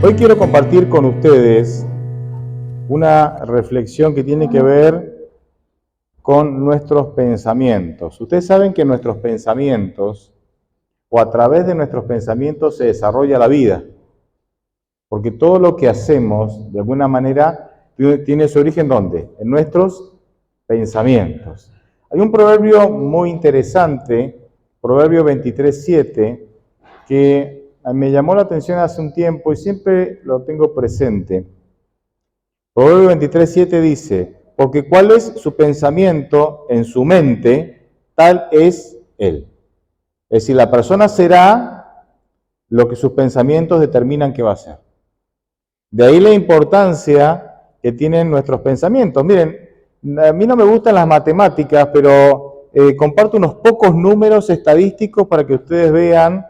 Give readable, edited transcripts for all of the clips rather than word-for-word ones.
Hoy quiero compartir con ustedes una reflexión que tiene que ver con nuestros pensamientos. Ustedes saben que nuestros pensamientos, o a través de nuestros pensamientos, se desarrolla la vida, porque todo lo que hacemos, de alguna manera, tiene su origen ¿dónde? En nuestros pensamientos. Hay un proverbio muy interesante, Proverbio 23:7, que me llamó la atención hace un tiempo y siempre lo tengo presente. Proverbio 23:7 dice, porque cuál es su pensamiento en su mente, tal es él. Es decir, la persona será lo que sus pensamientos determinan que va a ser. De ahí la importancia que tienen nuestros pensamientos. Miren, a mí no me gustan las matemáticas, pero comparto unos pocos números estadísticos para que ustedes vean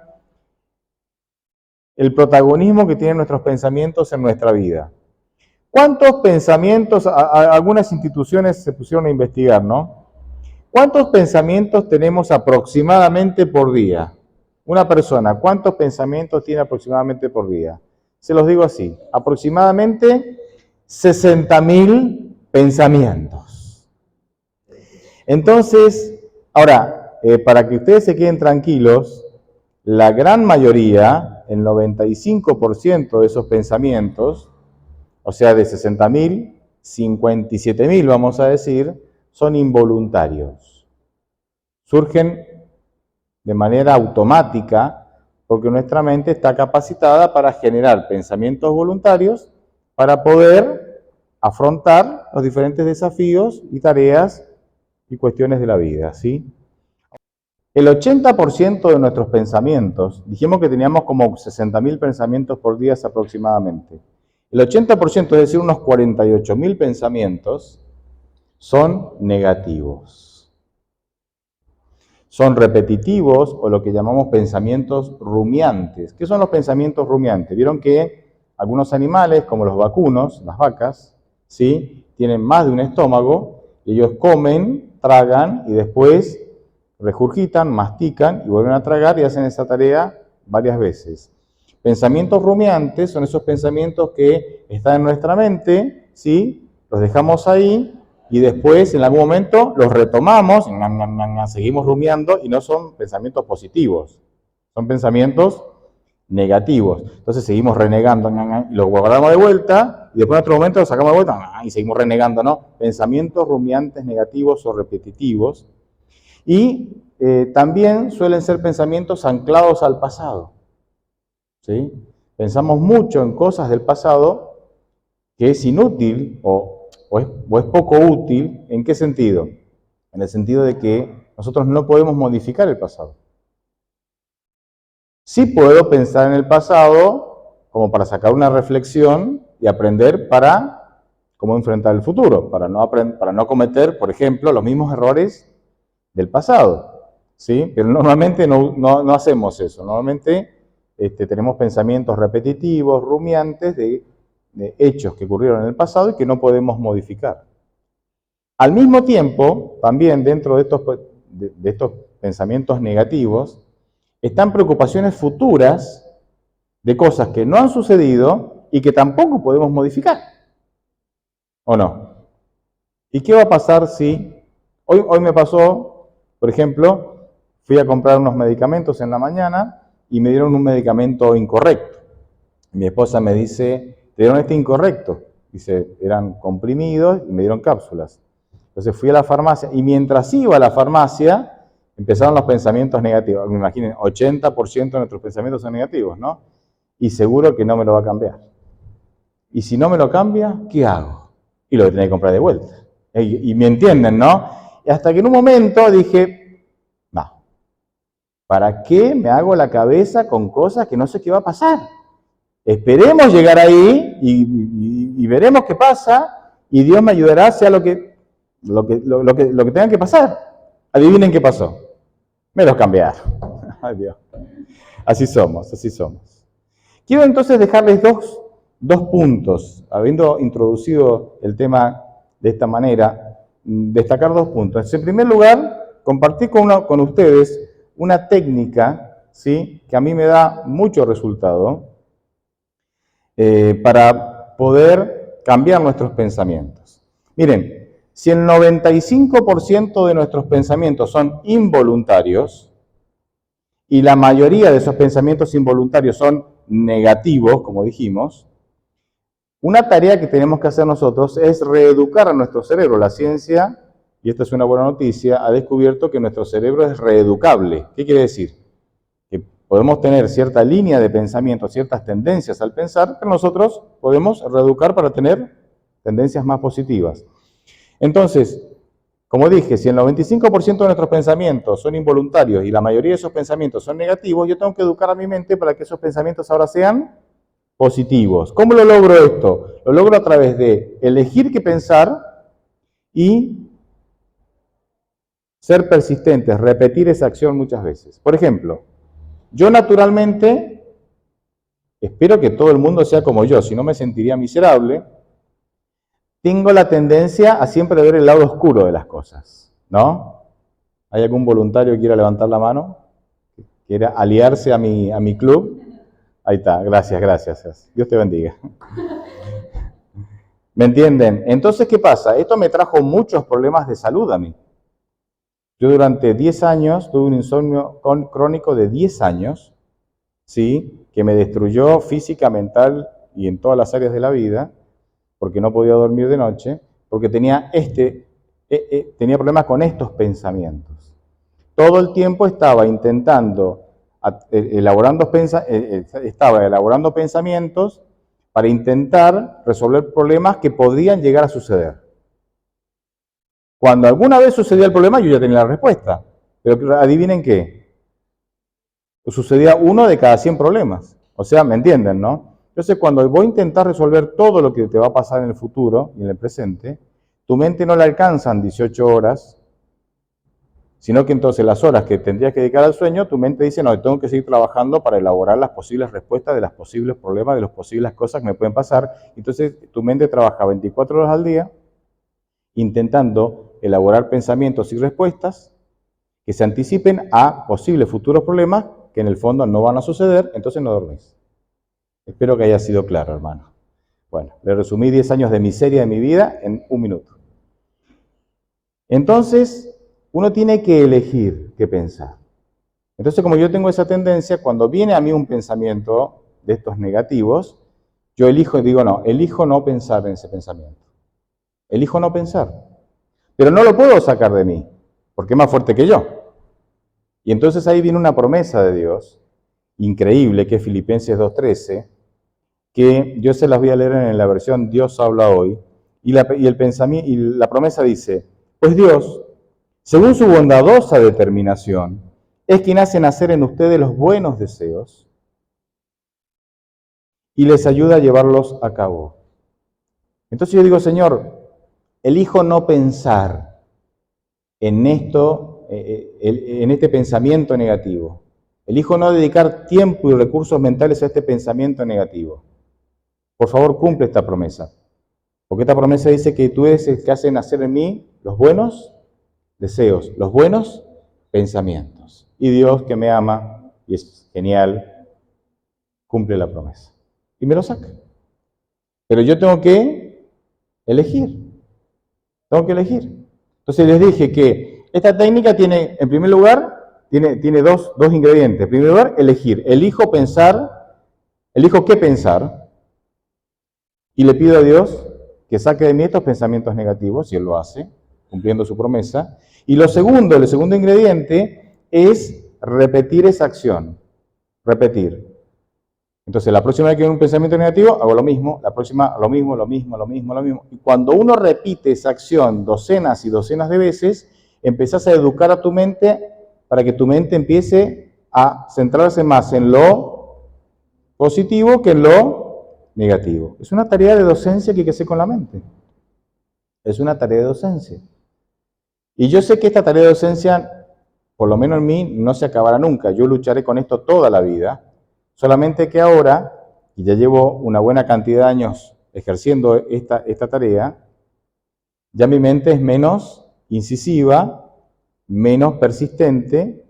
el protagonismo que tienen nuestros pensamientos en nuestra vida. ¿Cuántos pensamientos, algunas instituciones se pusieron a investigar, ¿no? ¿Cuántos pensamientos tenemos aproximadamente por día? Una persona, ¿cuántos pensamientos tiene aproximadamente por día? Se los digo así, aproximadamente 60.000 pensamientos. Entonces, ahora, para que ustedes se queden tranquilos, la gran mayoría, el 95% de esos pensamientos, o sea, de 60.000, 57.000, vamos a decir, son involuntarios. Surgen de manera automática porque nuestra mente está capacitada para generar pensamientos voluntarios para poder afrontar los diferentes desafíos y tareas y cuestiones de la vida, ¿sí? El 80% de nuestros pensamientos, dijimos que teníamos como 60.000 pensamientos por día aproximadamente. El 80%, es decir, unos 48.000 pensamientos, son negativos. Son repetitivos o lo que llamamos pensamientos rumiantes. ¿Qué son los pensamientos rumiantes? Vieron que algunos animales, como los vacunos, las vacas, ¿sí?, tienen más de un estómago, y ellos comen, tragan y después regurgitan, mastican y vuelven a tragar y hacen esa tarea varias veces. Pensamientos rumiantes son esos pensamientos que están en nuestra mente, ¿sí?, los dejamos ahí y después en algún momento los retomamos, seguimos rumiando y no son pensamientos positivos, son pensamientos negativos. Entonces seguimos renegando y los guardamos de vuelta y después en otro momento los sacamos de vuelta y seguimos renegando, ¿no? Pensamientos rumiantes negativos o repetitivos. Y también suelen ser pensamientos anclados al pasado, ¿sí? Pensamos mucho en cosas del pasado que es inútil o es poco útil. ¿En qué sentido? En el sentido de que nosotros no podemos modificar el pasado. Sí puedo pensar en el pasado como para sacar una reflexión y aprender para cómo enfrentar el futuro, para no cometer, por ejemplo, los mismos errores del pasado, ¿sí? Pero normalmente no hacemos eso. Normalmente tenemos pensamientos repetitivos, rumiantes de hechos que ocurrieron en el pasado y que no podemos modificar. Al mismo tiempo, también dentro de estos pensamientos negativos, están preocupaciones futuras de cosas que no han sucedido y que tampoco podemos modificar, ¿o no? ¿Y qué va a pasar si hoy me pasó, por ejemplo, fui a comprar unos medicamentos en la mañana y me dieron un medicamento incorrecto? Mi esposa me dice, te dieron este incorrecto. Dice, eran comprimidos y me dieron cápsulas. Entonces fui a la farmacia y mientras iba a la farmacia empezaron los pensamientos negativos. Me imaginen, 80% de nuestros pensamientos son negativos, ¿no? Y seguro que no me lo va a cambiar. Y si no me lo cambia, ¿qué hago? Y lo voy a tener que comprar de vuelta. Y me entienden, ¿no? Y hasta que en un momento dije, no, ¿para qué me hago la cabeza con cosas que no sé qué va a pasar? Esperemos llegar ahí y veremos qué pasa y Dios me ayudará, sea lo que tenga que pasar. Adivinen qué pasó. Me los cambiaron. Ay, Dios. Así somos, así somos. Quiero entonces dejarles dos puntos, habiendo introducido el tema de esta manera, destacar 2 puntos. En primer lugar, compartir con ustedes una técnica, ¿sí?, que a mí me da mucho resultado. para poder cambiar nuestros pensamientos. Miren, si el 95% de nuestros pensamientos son involuntarios y la mayoría de esos pensamientos involuntarios son negativos, como dijimos, una tarea que tenemos que hacer nosotros es reeducar a nuestro cerebro. La ciencia, y esta es una buena noticia, ha descubierto que nuestro cerebro es reeducable. ¿Qué quiere decir? Que podemos tener cierta línea de pensamiento, ciertas tendencias al pensar, pero nosotros podemos reeducar para tener tendencias más positivas. Entonces, como dije, si el 95% de nuestros pensamientos son involuntarios y la mayoría de esos pensamientos son negativos, yo tengo que educar a mi mente para que esos pensamientos ahora sean positivos. ¿Cómo lo logro esto? Lo logro a través de elegir qué pensar y ser persistentes, repetir esa acción muchas veces. Por ejemplo, yo naturalmente espero que todo el mundo sea como yo, si no me sentiría miserable. Tengo la tendencia a siempre ver el lado oscuro de las cosas, ¿no? ¿Hay algún voluntario que quiera levantar la mano? ¿Quiera aliarse a mi club? Ahí está, gracias. Dios te bendiga. ¿Me entienden? Entonces, ¿qué pasa? Esto me trajo muchos problemas de salud a mí. Yo durante 10 años tuve un insomnio crónico de 10 años, ¿sí? Que me destruyó física, mental y en todas las áreas de la vida, porque no podía dormir de noche, porque tenía problemas con estos pensamientos. Todo el tiempo estaba intentando, estaba elaborando pensamientos para intentar resolver problemas que podrían llegar a suceder. Cuando alguna vez sucedía el problema, yo ya tenía la respuesta. Pero adivinen qué. Sucedía uno de cada 100 problemas. O sea, ¿me entienden, no? Entonces, cuando voy a intentar resolver todo lo que te va a pasar en el futuro y en el presente, tu mente no le alcanzan 18 horas, sino que entonces las horas que tendrías que dedicar al sueño, tu mente dice, no, tengo que seguir trabajando para elaborar las posibles respuestas de los posibles problemas, de las posibles cosas que me pueden pasar. Entonces, tu mente trabaja 24 horas al día intentando elaborar pensamientos y respuestas que se anticipen a posibles futuros problemas que en el fondo no van a suceder, entonces no dormís. Espero que haya sido claro, hermano. Bueno, le resumí 10 años de miseria de mi vida en un minuto. Entonces, uno tiene que elegir qué pensar. Entonces, como yo tengo esa tendencia, cuando viene a mí un pensamiento de estos negativos, yo elijo no pensar en ese pensamiento. Elijo no pensar. Pero no lo puedo sacar de mí, porque es más fuerte que yo. Y entonces ahí viene una promesa de Dios, increíble, que es Filipenses 2:13, que yo se las voy a leer en la versión Dios habla hoy, y la promesa dice, pues Dios, según su bondadosa determinación, es quien hace nacer en ustedes los buenos deseos y les ayuda a llevarlos a cabo. Entonces yo digo, Señor, elijo no pensar en esto, en este pensamiento negativo. Elijo no dedicar tiempo y recursos mentales a este pensamiento negativo. Por favor, cumple esta promesa. Porque esta promesa dice que tú eres el que hace nacer en mí los buenos deseos, los buenos pensamientos. Y Dios, que me ama, y es genial, cumple la promesa. Y me lo saca. Pero yo tengo que elegir. Tengo que elegir. Entonces les dije que esta técnica tiene, en primer lugar, tiene dos ingredientes. En primer lugar, elegir. Elijo qué pensar, y le pido a Dios que saque de mí estos pensamientos negativos, y Él lo hace, cumpliendo su promesa. Y el segundo ingrediente es repetir esa acción. Repetir. Entonces, la próxima vez que hay un pensamiento negativo, hago lo mismo, la próxima, lo mismo. Y cuando uno repite esa acción docenas y docenas de veces, empezás a educar a tu mente para que tu mente empiece a centrarse más en lo positivo que en lo negativo. Es una tarea de docencia que hay que hacer con la mente. Es una tarea de docencia. Y yo sé que esta tarea de docencia, por lo menos en mí, no se acabará nunca. Yo lucharé con esto toda la vida. Solamente que ahora, y ya llevo una buena cantidad de años ejerciendo esta tarea, ya mi mente es menos incisiva, menos persistente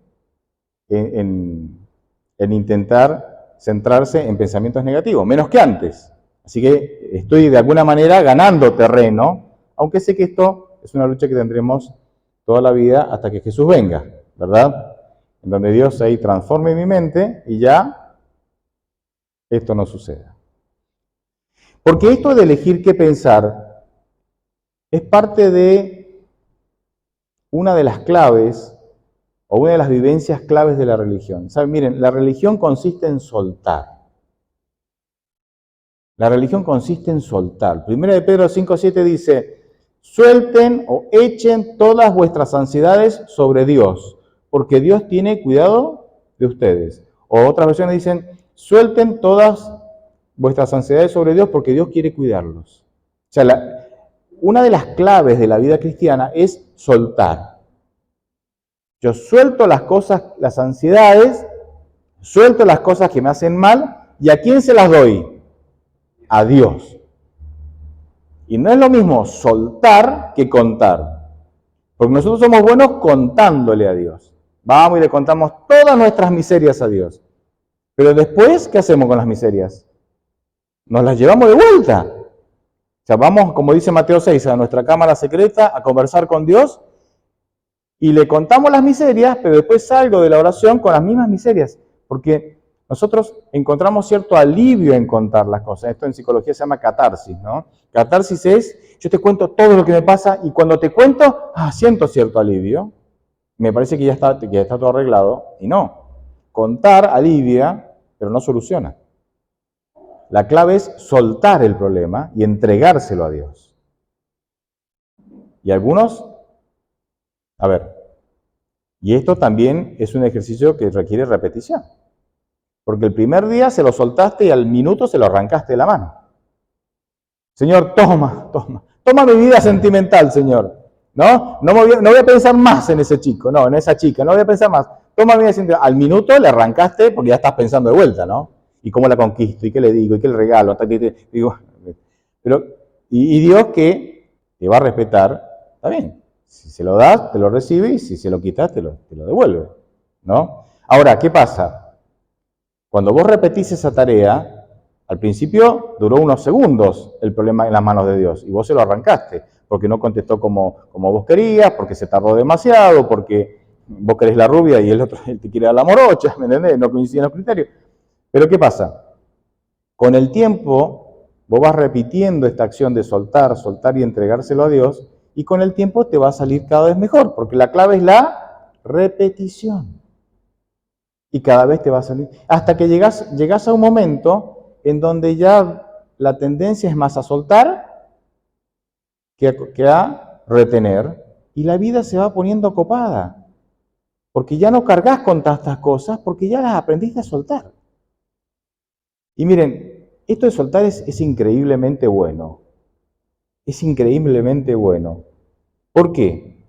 en intentar centrarse en pensamientos negativos, menos que antes. Así que estoy de alguna manera ganando terreno, aunque sé que esto es una lucha que tendremos toda la vida hasta que Jesús venga, ¿verdad? En donde Dios ahí transforme mi mente y ya esto no suceda. Porque esto de elegir qué pensar es parte de una de las claves o una de las vivencias claves de la religión. ¿Saben? Miren, la religión consiste en soltar. La religión consiste en soltar. Primera de Pedro 5:7 dice, suelten o echen todas vuestras ansiedades sobre Dios, porque Dios tiene cuidado de ustedes. O otras versiones dicen, suelten todas vuestras ansiedades sobre Dios, porque Dios quiere cuidarlos. O sea, una de las claves de la vida cristiana es soltar. Yo suelto las cosas, las ansiedades, suelto las cosas que me hacen mal, ¿y a quién se las doy? A Dios. Y no es lo mismo soltar que contar. Porque nosotros somos buenos contándole a Dios. Vamos y le contamos todas nuestras miserias a Dios. Pero después, ¿qué hacemos con las miserias? Nos las llevamos de vuelta. O sea, vamos, como dice Mateo 6, a nuestra cámara secreta a conversar con Dios y le contamos las miserias, pero después salgo de la oración con las mismas miserias. Porque nosotros encontramos cierto alivio en contar las cosas. Esto en psicología se llama catarsis, ¿no? Catarsis es, yo te cuento todo lo que me pasa y cuando te cuento, siento cierto alivio. Me parece que ya está todo arreglado. Y no, contar alivia, pero no soluciona. La clave es soltar el problema y entregárselo a Dios. Y algunos, a ver, y esto también es un ejercicio que requiere repetición. Porque el primer día se lo soltaste y al minuto se lo arrancaste de la mano. Señor, toma mi vida sentimental, Señor. No voy a pensar más en ese chico, no, en esa chica, no voy a pensar más. Toma mi vida sentimental. Al minuto le arrancaste porque ya estás pensando de vuelta, ¿no? ¿Y cómo la conquisto? ¿Y qué le digo? ¿Y qué le regalo? Hasta que digo, pero, y Dios que te va a respetar, está bien. Si se lo das, te lo recibe y si se lo quitas, te lo devuelve, ¿no? Ahora, ¿qué pasa? Cuando vos repetís esa tarea, al principio duró unos segundos el problema en las manos de Dios y vos se lo arrancaste, porque no contestó como vos querías, porque se tardó demasiado, porque vos querés la rubia y el otro te quiere dar la morocha, ¿me entendés? No coinciden los criterios. Pero ¿qué pasa? Con el tiempo, vos vas repitiendo esta acción de soltar y entregárselo a Dios, y con el tiempo te va a salir cada vez mejor, porque la clave es la repetición. Y cada vez te va a salir, hasta que llegas a un momento en donde ya la tendencia es más a soltar que a retener, y la vida se va poniendo copada, porque ya no cargas con tantas cosas, porque ya las aprendiste a soltar. Y miren, esto de soltar es increíblemente bueno. Es increíblemente bueno. ¿Por qué?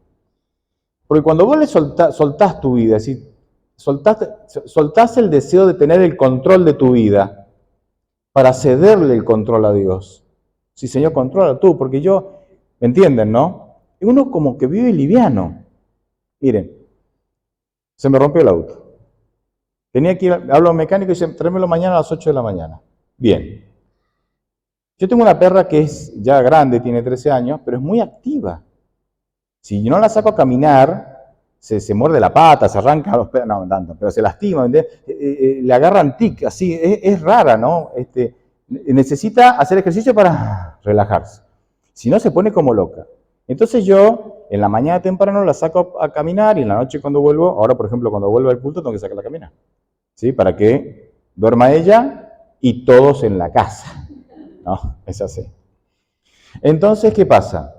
Porque cuando vos le soltás tu vida, es decir, soltás el deseo de tener el control de tu vida para cederle el control a Dios. Sí, Señor, controla tú, porque yo, ¿me entienden, no? Y uno como que vive liviano. Miren, se me rompió el auto. Tenía que ir, hablo a un mecánico y dice, tráemelo mañana a las 8 de la mañana. Bien. Yo tengo una perra que es ya grande, tiene 13 años, pero es muy activa. Si no la saco a caminar, se muerde la pata, se arranca los pelos, no tanto, pero se lastima, le agarran tic, así, es rara, ¿no? Necesita hacer ejercicio para relajarse. Si no, se pone como loca. Entonces yo, en la mañana temprano, la saco a caminar y en la noche cuando vuelvo, ahora por ejemplo cuando vuelvo al culto tengo que sacarla a caminar. ¿Sí? Para que duerma ella y todos en la casa. No, es así. Entonces, ¿qué pasa?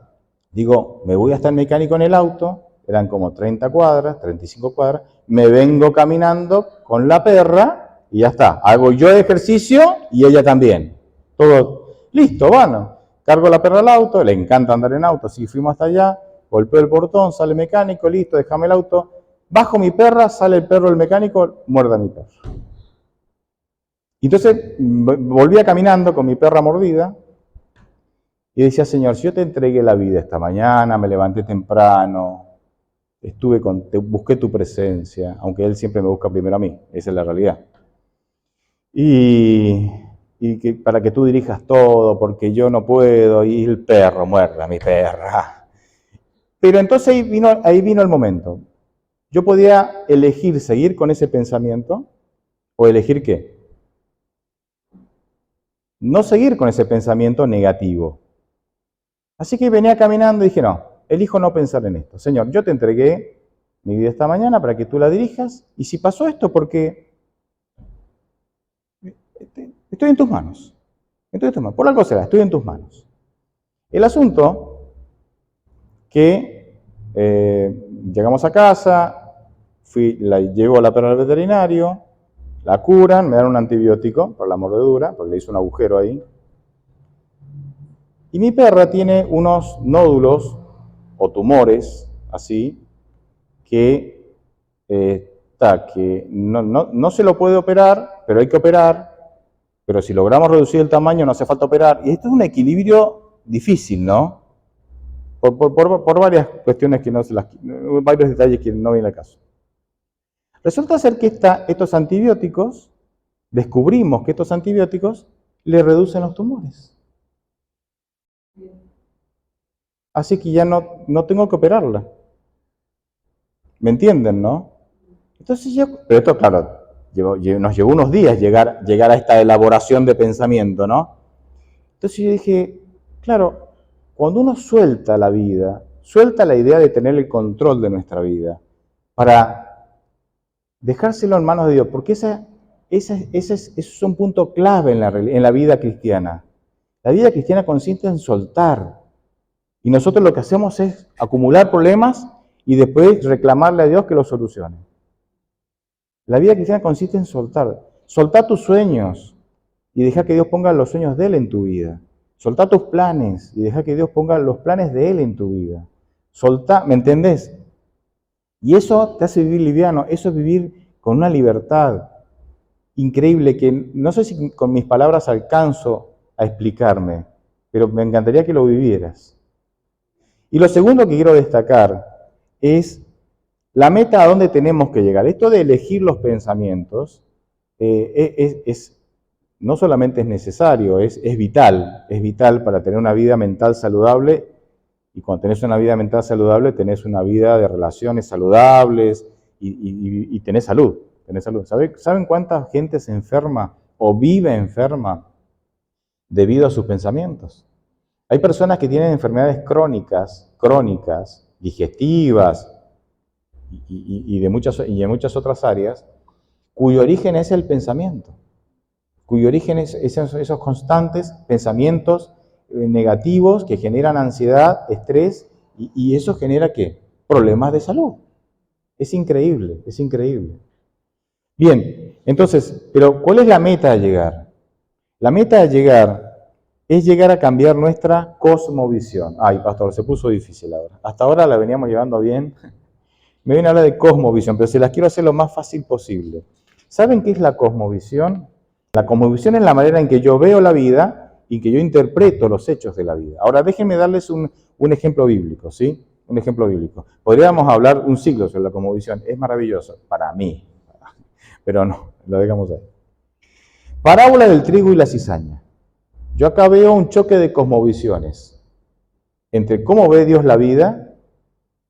Digo, me voy hasta el mecánico en el auto, eran como 30 cuadras, 35 cuadras, me vengo caminando con la perra y ya está. Hago yo ejercicio y ella también. Todo listo, bueno. Cargo la perra al auto, le encanta andar en auto, así fuimos hasta allá, golpeo el portón, sale el mecánico, listo, déjame el auto. Bajo mi perra, sale el perro del mecánico, muerde a mi perro. Entonces volvía caminando con mi perra mordida y decía, Señor, si yo te entregué la vida esta mañana, me levanté temprano, busqué tu presencia, aunque Él siempre me busca primero a mí, esa es la realidad. Y para que tú dirijas todo, porque yo no puedo, y el perro, muerda a mi perra. Pero entonces ahí vino el momento. Yo podía elegir seguir con ese pensamiento o elegir ¿qué? No seguir con ese pensamiento negativo. Así que venía caminando y dije, no, elijo no pensar en esto. Señor, yo te entregué mi vida esta mañana para que tú la dirijas, y si pasó esto, porque estoy en tus manos. Por algo será, estoy en tus manos. El asunto que llegamos a casa, llevo a la perra al veterinario, la curan, me dan un antibiótico por la mordedura, porque le hizo un agujero ahí. Y mi perra tiene unos nódulos o tumores, así, que no se lo puede operar, pero hay que operar. Pero si logramos reducir el tamaño no hace falta operar. Y esto es un equilibrio difícil, ¿no? Por varias cuestiones varios detalles que no vienen al caso. Resulta ser que estos antibióticos, descubrimos que estos antibióticos le reducen los tumores. Así que ya no tengo que operarla. ¿Me entienden, no? Entonces pero esto, claro, nos llevó unos días llegar a esta elaboración de pensamiento, ¿no? Entonces yo dije, claro, cuando uno suelta la vida, suelta la idea de tener el control de nuestra vida, para dejárselo en manos de Dios, porque ese es un punto clave en la vida cristiana. La vida cristiana consiste en soltar. Y nosotros lo que hacemos es acumular problemas y después reclamarle a Dios que los solucione. La vida cristiana consiste en soltar. Soltar tus sueños y dejar que Dios ponga los sueños de Él en tu vida. Soltar tus planes y dejar que Dios ponga los planes de Él en tu vida. Soltar, ¿me entendés? Y eso te hace vivir liviano, eso es vivir con una libertad increíble que no sé si con mis palabras alcanzo a explicarme, pero me encantaría que lo vivieras. Y lo segundo que quiero destacar es la meta a donde tenemos que llegar. Esto de elegir los pensamientos no solamente es necesario, es vital para tener una vida mental saludable. Y cuando tenés una vida mental saludable, tenés una vida de relaciones saludables y tenés salud. ¿Saben cuánta gente se enferma o vive enferma debido a sus pensamientos? Hay personas que tienen enfermedades crónicas, digestivas y en muchas otras áreas, cuyo origen es el pensamiento, cuyo origen es esos constantes pensamientos negativos que generan ansiedad, estrés, y eso genera ¿qué? Problemas de salud. Es increíble, es increíble. Bien, entonces, pero ¿cuál es la meta a llegar? La meta a llegar es llegar a cambiar nuestra cosmovisión. Ay, pastor, se puso difícil ahora. Hasta ahora la veníamos llevando bien. Me viene a hablar de cosmovisión, pero se las quiero hacer lo más fácil posible. ¿Saben qué es la cosmovisión? La cosmovisión es la manera en que yo veo la vida y que yo interpreto los hechos de la vida. Ahora, déjenme darles un ejemplo bíblico, ¿sí? Un ejemplo bíblico. Podríamos hablar un siglo sobre la cosmovisión. Es maravilloso, para mí. Pero no, lo dejamos ahí. Parábola del trigo y la cizaña. Yo acá veo un choque de cosmovisiones entre cómo ve Dios la vida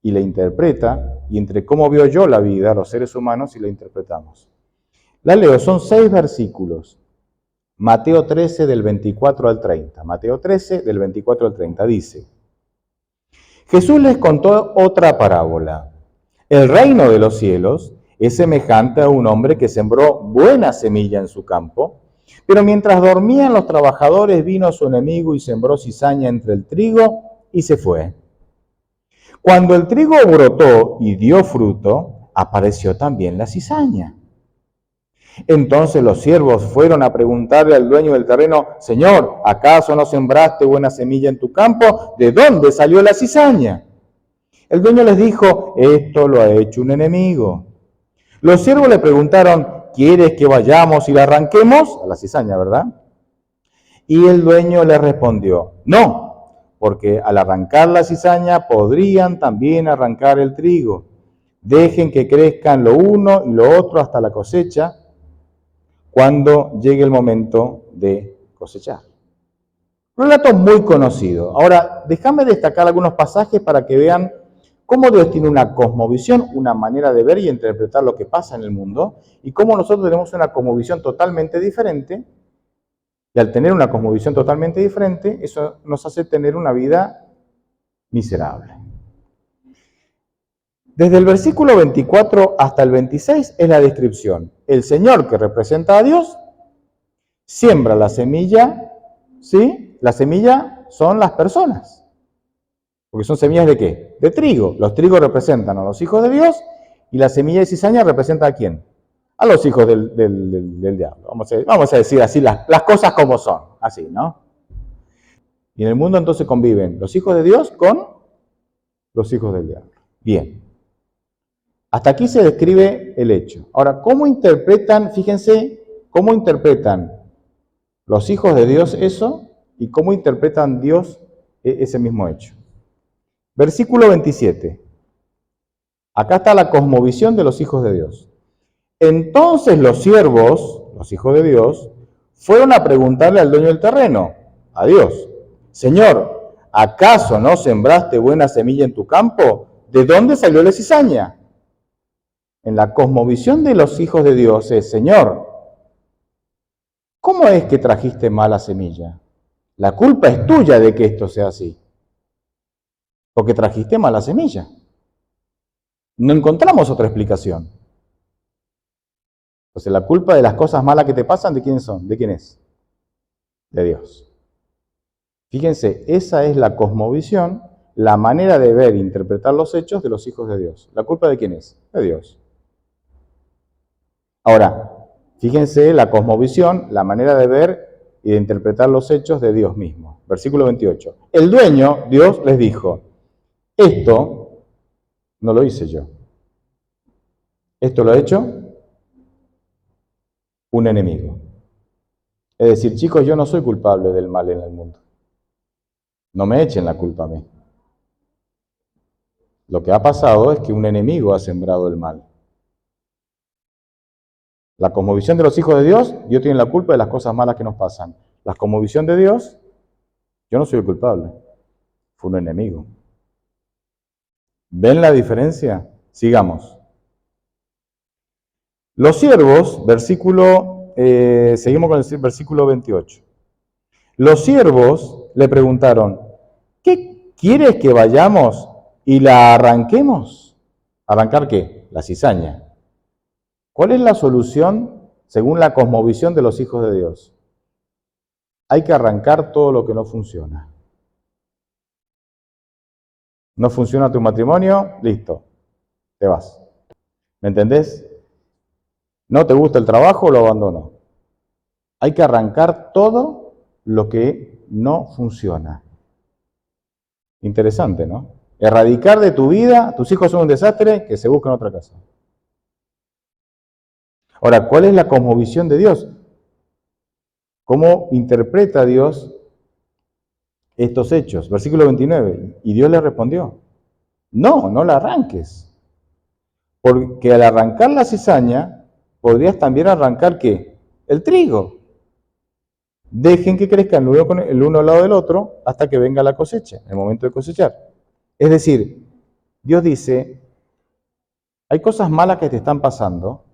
y la interpreta, y entre cómo veo yo la vida, los seres humanos, y la interpretamos. La leo, son 6 versículos. Mateo 13, del 24 al 30. Mateo 13, del 24 al 30, dice: Jesús les contó otra parábola. El reino de los cielos es semejante a un hombre que sembró buena semilla en su campo, pero mientras dormían los trabajadores vino su enemigo y sembró cizaña entre el trigo y se fue. Cuando el trigo brotó y dio fruto, apareció también la cizaña. Entonces los siervos fueron a preguntarle al dueño del terreno: Señor, ¿acaso no sembraste buena semilla en tu campo? ¿De dónde salió la cizaña? El dueño les dijo: esto lo ha hecho un enemigo. Los siervos le preguntaron: ¿quieres que vayamos y la arranquemos? A la cizaña, ¿verdad? Y el dueño les respondió: no, porque al arrancar la cizaña podrían también arrancar el trigo. Dejen que crezcan lo uno y lo otro hasta la cosecha, cuando llegue el momento de cosechar. Un relato muy conocido. Ahora, déjame destacar algunos pasajes para que vean cómo Dios tiene una cosmovisión, una manera de ver y interpretar lo que pasa en el mundo, y cómo nosotros tenemos una cosmovisión totalmente diferente, y al tener una cosmovisión totalmente diferente, eso nos hace tener una vida miserable. Desde el versículo 24 hasta el 26 es la descripción. El Señor, que representa a Dios, siembra la semilla, ¿sí? La semilla son las personas. Porque son semillas ¿de qué? De trigo. Los trigos representan a los hijos de Dios y la semilla de cizaña representa ¿a quién? A los hijos del diablo. Vamos a decir así las cosas como son, así, ¿no? Y en el mundo entonces conviven los hijos de Dios con los hijos del diablo. Bien. Hasta aquí se describe el hecho. Ahora, ¿cómo interpretan, fíjense, cómo interpretan los hijos de Dios eso y cómo interpretan Dios ese mismo hecho? Versículo 27. Acá está la cosmovisión de los hijos de Dios. Entonces los siervos, los hijos de Dios, fueron a preguntarle al dueño del terreno, a Dios, Señor, ¿acaso no sembraste buena semilla en tu campo? ¿De dónde salió la cizaña? En la cosmovisión de los hijos de Dios es, Señor, ¿cómo es que trajiste mala semilla? La culpa es tuya de que esto sea así, porque trajiste mala semilla. No encontramos otra explicación. Entonces, la culpa de las cosas malas que te pasan, ¿de quién son? ¿De quién es? De Dios. Fíjense, esa es la cosmovisión, la manera de ver e interpretar los hechos de los hijos de Dios. ¿La culpa de quién es? De Dios. Ahora, fíjense la cosmovisión, la manera de ver y de interpretar los hechos de Dios mismo. Versículo 28. El dueño, Dios, les dijo, esto no lo hice yo. Esto lo ha hecho un enemigo. Es decir, chicos, yo no soy culpable del mal en el mundo. No me echen la culpa a mí. Lo que ha pasado es que un enemigo ha sembrado el mal. La cosmovisión de los hijos de Dios, Dios tiene la culpa de las cosas malas que nos pasan. La cosmovisión de Dios, yo no soy el culpable. Fue un enemigo. ¿Ven la diferencia? Sigamos. Los siervos, seguimos con el versículo 28. Los siervos le preguntaron, ¿qué quieres que vayamos y la arranquemos? ¿Arrancar qué? La cizaña. ¿Cuál es la solución según la cosmovisión de los hijos de Dios? Hay que arrancar todo lo que no funciona. No funciona tu matrimonio, listo, te vas. ¿Me entendés? ¿No te gusta el trabajo? Lo abandono. Hay que arrancar todo lo que no funciona. Interesante, ¿no? Erradicar de tu vida, tus hijos son un desastre, que se busquen otra casa. Ahora, ¿cuál es la cosmovisión de Dios? ¿Cómo interpreta Dios estos hechos? Versículo 29. Y Dios le respondió, no la arranques. Porque al arrancar la cizaña, podrías también arrancar ¿qué? El trigo. Dejen que crezcan el uno al lado del otro hasta que venga la cosecha, el momento de cosechar. Es decir, Dios dice, hay cosas malas que te están pasando,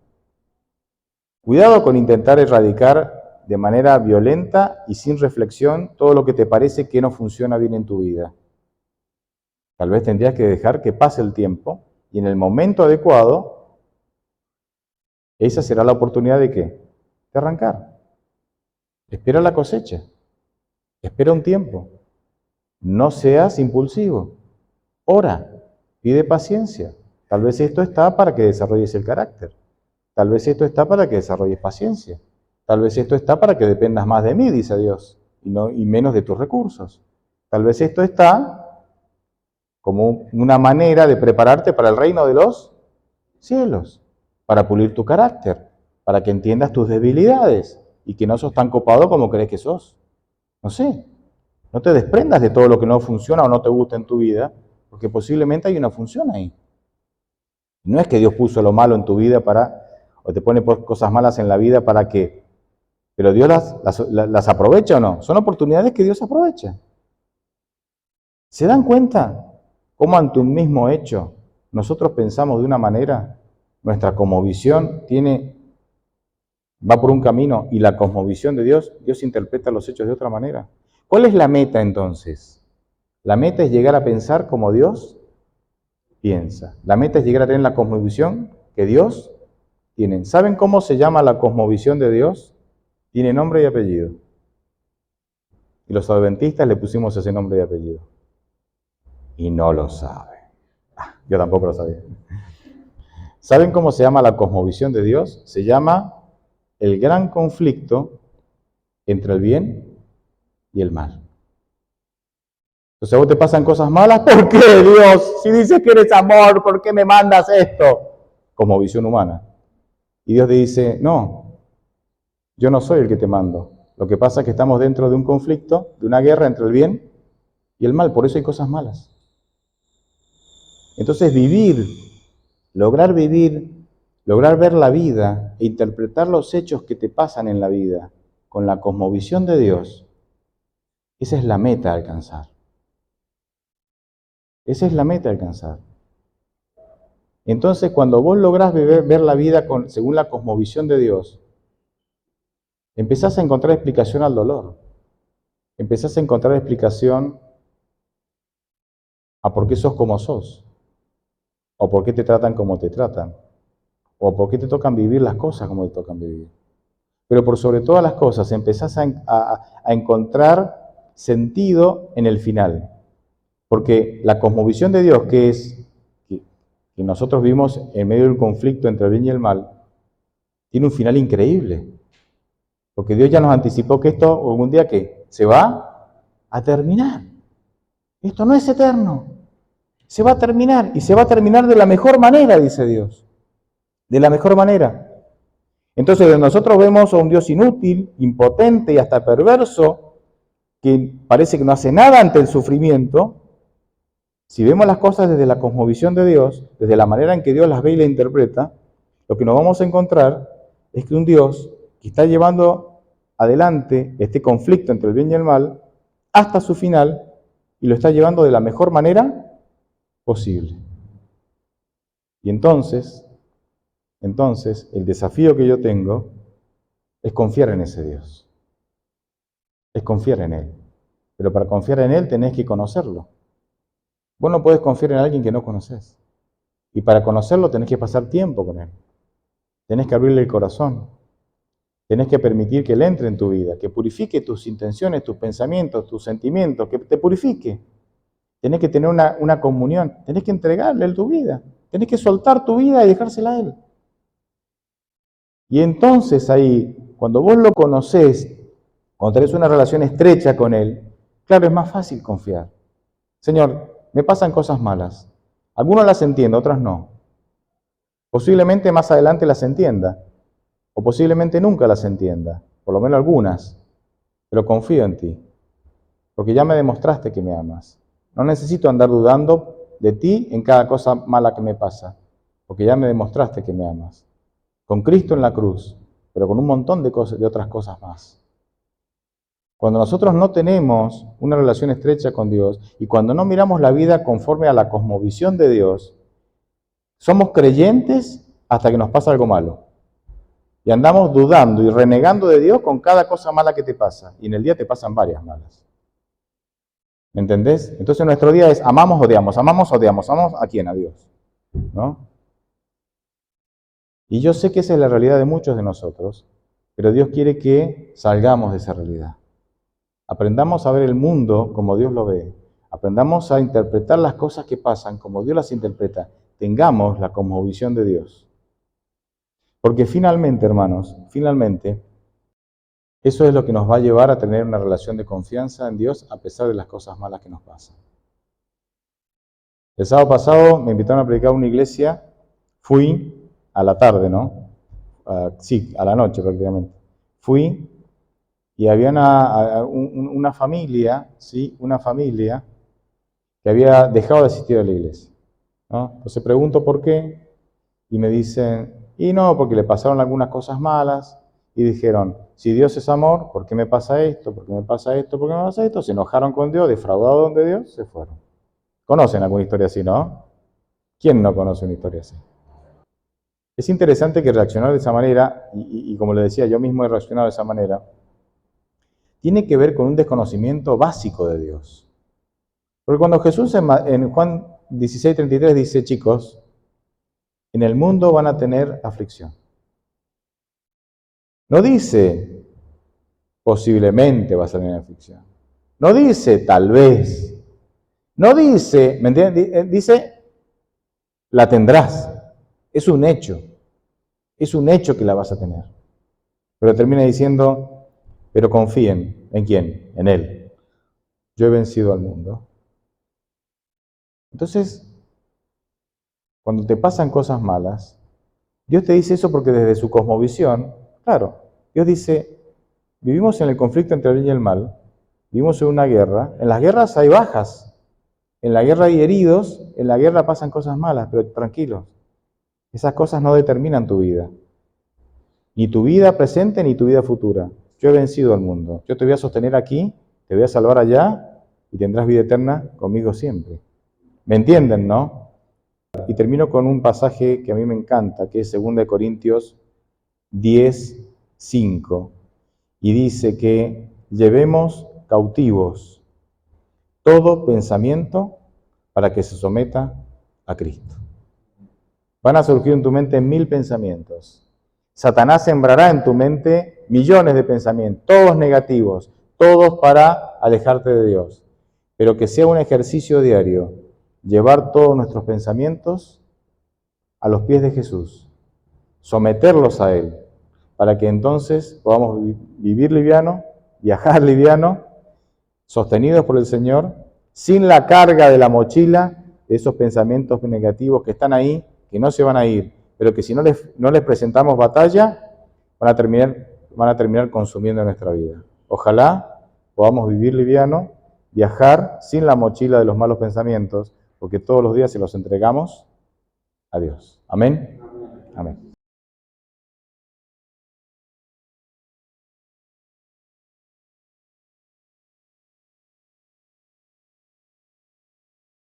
cuidado con intentar erradicar de manera violenta y sin reflexión todo lo que te parece que no funciona bien en tu vida. Tal vez tendrías que dejar que pase el tiempo y en el momento adecuado, esa será la oportunidad ¿de qué? De arrancar. Espera la cosecha. Espera un tiempo. No seas impulsivo. Ora. Pide paciencia. Tal vez esto está para que desarrolles el carácter. Tal vez esto está para que desarrolles paciencia. Tal vez esto está para que dependas más de mí, dice Dios, y menos de tus recursos. Tal vez esto está como una manera de prepararte para el reino de los cielos, para pulir tu carácter, para que entiendas tus debilidades y que no sos tan copado como crees que sos. No sé, no te desprendas de todo lo que no funciona o no te gusta en tu vida, porque posiblemente hay una función ahí. No es que Dios puso lo malo en tu vida o te pone cosas malas en la vida para que Pero Dios las aprovecha o no. Son oportunidades que Dios aprovecha. ¿Se dan cuenta cómo ante un mismo hecho nosotros pensamos de una manera, nuestra cosmovisión va por un camino y la cosmovisión de Dios interpreta los hechos de otra manera? ¿Cuál es la meta entonces? La meta es llegar a pensar como Dios piensa. La meta es llegar a tener la cosmovisión que Dios tiene. ¿Saben cómo se llama la cosmovisión de Dios? Tiene nombre y apellido. Y los adventistas le pusimos ese nombre y apellido. Y no lo saben. Yo tampoco lo sabía. ¿Saben cómo se llama la cosmovisión de Dios? Se llama el gran conflicto entre el bien y el mal. Entonces a vos te pasan cosas malas. ¿Por qué, Dios? Si dices que eres amor, ¿por qué me mandas esto? Cosmovisión humana. Y Dios te dice, no, yo no soy el que te mando. Lo que pasa es que estamos dentro de un conflicto, de una guerra entre el bien y el mal. Por eso hay cosas malas. Entonces lograr ver la vida e interpretar los hechos que te pasan en la vida con la cosmovisión de Dios, esa es la meta a alcanzar. Esa es la meta a alcanzar. Entonces, cuando vos lográs ver la vida según la cosmovisión de Dios, empezás a encontrar explicación al dolor. Empezás a encontrar explicación a por qué sos como sos, o por qué te tratan como te tratan, o por qué te tocan vivir las cosas como te tocan vivir. Pero por sobre todas las cosas empezás a encontrar sentido en el final. Porque la cosmovisión de Dios, que nosotros vimos en medio del conflicto entre el bien y el mal, tiene un final increíble. Porque Dios ya nos anticipó que esto algún día que se va a terminar. Esto no es eterno. Se va a terminar y se va a terminar de la mejor manera, dice Dios. De la mejor manera. Entonces nosotros vemos a un Dios inútil, impotente y hasta perverso, que parece que no hace nada ante el sufrimiento. Si vemos las cosas desde la cosmovisión de Dios, desde la manera en que Dios las ve y las interpreta, lo que nos vamos a encontrar es que un Dios que está llevando adelante este conflicto entre el bien y el mal hasta su final y lo está llevando de la mejor manera posible. Y entonces, el desafío que yo tengo es confiar en ese Dios. Es confiar en Él. Pero para confiar en Él tenés que conocerlo. Vos no podés confiar en alguien que no conoces. Y para conocerlo tenés que pasar tiempo con Él. Tenés que abrirle el corazón. Tenés que permitir que Él entre en tu vida, que purifique tus intenciones, tus pensamientos, tus sentimientos, que te purifique. Tenés que tener una comunión. Tenés que entregarle a Él tu vida. Tenés que soltar tu vida y dejársela a Él. Y entonces ahí, cuando vos lo conocés, cuando tenés una relación estrecha con Él, claro, es más fácil confiar. Señor, me pasan cosas malas. Algunas las entiendo, otras no. Posiblemente más adelante las entienda, o posiblemente nunca las entienda, por lo menos algunas, pero confío en ti, porque ya me demostraste que me amas. No necesito andar dudando de ti en cada cosa mala que me pasa, porque ya me demostraste que me amas. Con Cristo en la cruz, pero con un montón de otras cosas más. Cuando nosotros no tenemos una relación estrecha con Dios y cuando no miramos la vida conforme a la cosmovisión de Dios, somos creyentes hasta que nos pasa algo malo. Y andamos dudando y renegando de Dios con cada cosa mala que te pasa. Y en el día te pasan varias malas. ¿Me entendés? Entonces nuestro día es amamos, odiamos, amamos, odiamos. ¿Amamos a quién? A Dios. ¿No? Y yo sé que esa es la realidad de muchos de nosotros, pero Dios quiere que salgamos de esa realidad. Aprendamos a ver el mundo como Dios lo ve. Aprendamos a interpretar las cosas que pasan como Dios las interpreta. Tengamos la cosmovisión de Dios. Porque finalmente, hermanos, eso es lo que nos va a llevar a tener una relación de confianza en Dios a pesar de las cosas malas que nos pasan. El sábado pasado me invitaron a predicar a una iglesia, fui a la tarde, ¿no? Sí, a la noche prácticamente. Fui y había una familia, ¿sí? Una familia que había dejado de asistir a la iglesia, ¿no? Entonces pregunto por qué y me dicen, y no, porque le pasaron algunas cosas malas y dijeron, si Dios es amor, ¿por qué me pasa esto? ¿Por qué me pasa esto? ¿Por qué me pasa esto? Se enojaron con Dios, defraudaron de Dios, se fueron. ¿Conocen alguna historia así, no? ¿Quién no conoce una historia así? Es interesante que reaccionar de esa manera, y como le decía, yo mismo he reaccionado de esa manera, tiene que ver con un desconocimiento básico de Dios. Porque cuando Jesús en Juan 16:33 dice, chicos, en el mundo van a tener aflicción. No dice, posiblemente vas a tener aflicción. No dice, tal vez. No dice, ¿me entiendes? Dice, la tendrás. Es un hecho. Es un hecho que la vas a tener. Pero termina diciendo, pero confíen. ¿En quién? En Él. Yo he vencido al mundo. Entonces, cuando te pasan cosas malas, Dios te dice eso porque desde su cosmovisión, claro, Dios dice, vivimos en el conflicto entre el bien y el mal, vivimos en una guerra, en las guerras hay bajas, en la guerra hay heridos, en la guerra pasan cosas malas, pero tranquilos, esas cosas no determinan tu vida, ni tu vida presente ni tu vida futura. Yo he vencido al mundo, yo te voy a sostener aquí, te voy a salvar allá y tendrás vida eterna conmigo siempre. ¿Me entienden, no? Y termino con un pasaje que a mí me encanta, que es 2 Corintios 10:5, y dice que llevemos cautivos todo pensamiento para que se someta a Cristo. Van a surgir en tu mente 1000 pensamientos. Satanás sembrará en tu mente millones de pensamientos, todos negativos, todos para alejarte de Dios. Pero que sea un ejercicio diario, llevar todos nuestros pensamientos a los pies de Jesús, someterlos a Él, para que entonces podamos vivir liviano, viajar liviano, sostenidos por el Señor, sin la carga de la mochila de esos pensamientos negativos que están ahí, que no se van a ir, pero que si no les presentamos batalla, van a terminar consumiendo nuestra vida. Ojalá podamos vivir liviano, viajar sin la mochila de los malos pensamientos, porque todos los días se los entregamos a Dios. Amén. Amén.